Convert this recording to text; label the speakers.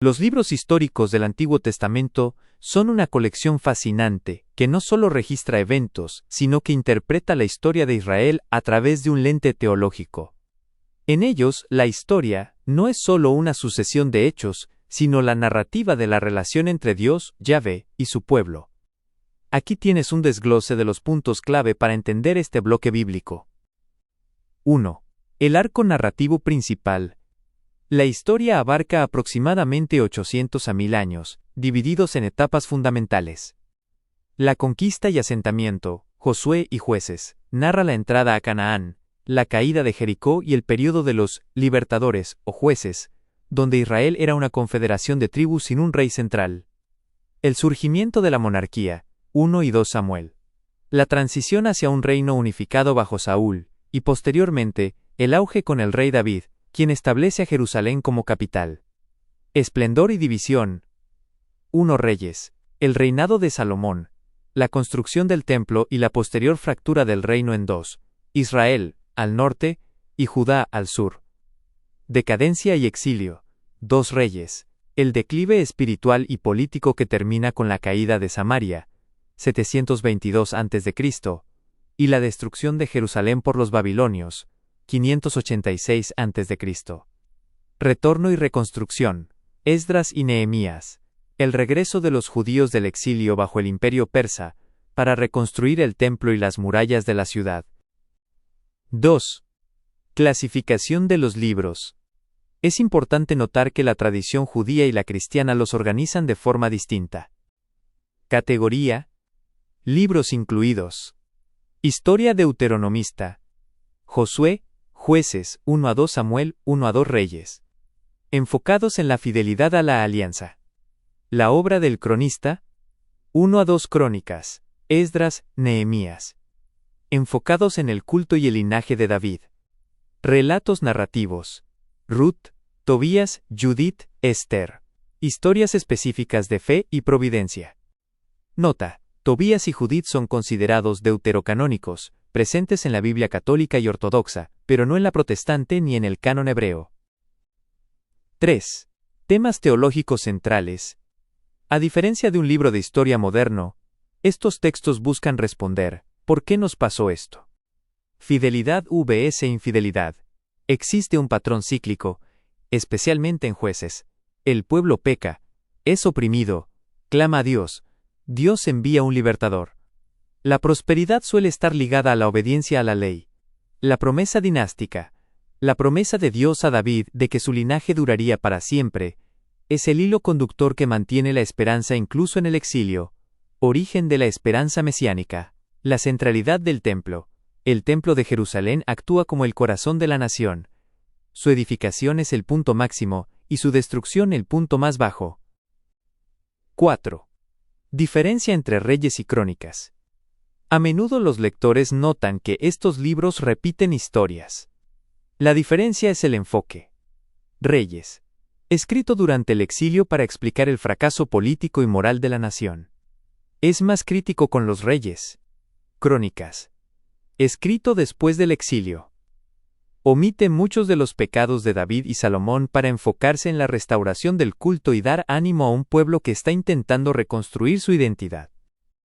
Speaker 1: Los libros históricos del Antiguo Testamento son una colección fascinante que no solo registra eventos, sino que interpreta la historia de Israel a través de un lente teológico. En ellos, la historia no es solo una sucesión de hechos, sino la narrativa de la relación entre Dios, Yahvé, y su pueblo. Aquí tienes un desglose de los puntos clave para entender este bloque bíblico. 1. El arco narrativo principal. La historia abarca aproximadamente 800 a 1000 años, divididos en etapas fundamentales. La conquista y asentamiento, Josué y Jueces, narra la entrada a Canaán, la caída de Jericó y el período de los libertadores o jueces, donde Israel era una confederación de tribus sin un rey central. El surgimiento de la monarquía, 1 y 2 Samuel. La transición hacia un reino unificado bajo Saúl, y posteriormente, el auge con el rey David, quien establece a Jerusalén como capital. Esplendor y división. 1 Reyes. El reinado de Salomón. La construcción del templo y la posterior fractura del reino en dos. Israel, al norte, y Judá, al sur. Decadencia y exilio. 2 Reyes. El declive espiritual y político que termina con la caída de Samaria, 722 a.C., y la destrucción de Jerusalén por los babilonios, 586 a.C. Retorno y reconstrucción. Esdras y Nehemías. El regreso de los judíos del exilio bajo el imperio persa, para reconstruir el templo y las murallas de la ciudad. 2. Clasificación de los libros. Es importante notar que la tradición judía y la cristiana los organizan de forma distinta. Categoría. Libros incluidos. Historia deuteronomista. Josué, Jueces, 1 a 2 Samuel, 1 a 2 Reyes. Enfocados en la fidelidad a la alianza. La obra del cronista. 1 a 2 Crónicas. Esdras, Nehemías. Enfocados en el culto y el linaje de David. Relatos narrativos. Ruth, Tobías, Judith, Esther. Historias específicas de fe y providencia. Nota: Tobías y Judith son considerados deuterocanónicos, presentes en la Biblia católica y ortodoxa, pero no en la protestante ni en el canon hebreo. 3. Temas teológicos centrales. A diferencia de un libro de historia moderno, estos textos buscan responder: ¿por qué nos pasó esto? Fidelidad vs infidelidad. Existe un patrón cíclico, especialmente en Jueces. El pueblo peca, es oprimido, clama a Dios, Dios envía un libertador. La prosperidad suele estar ligada a la obediencia a la ley. La promesa dinástica, la promesa de Dios a David de que su linaje duraría para siempre, es el hilo conductor que mantiene la esperanza incluso en el exilio, origen de la esperanza mesiánica. La centralidad del templo. El templo de Jerusalén actúa como el corazón de la nación. Su edificación es el punto máximo, y su destrucción el punto más bajo. 4. Diferencia entre Reyes y Crónicas. A menudo los lectores notan que estos libros repiten historias. La diferencia es el enfoque. Reyes. Escrito durante el exilio para explicar el fracaso político y moral de la nación. Es más crítico con los reyes. Crónicas. Escrito después del exilio. Omite muchos de los pecados de David y Salomón para enfocarse en la restauración del culto y dar ánimo a un pueblo que está intentando reconstruir su identidad.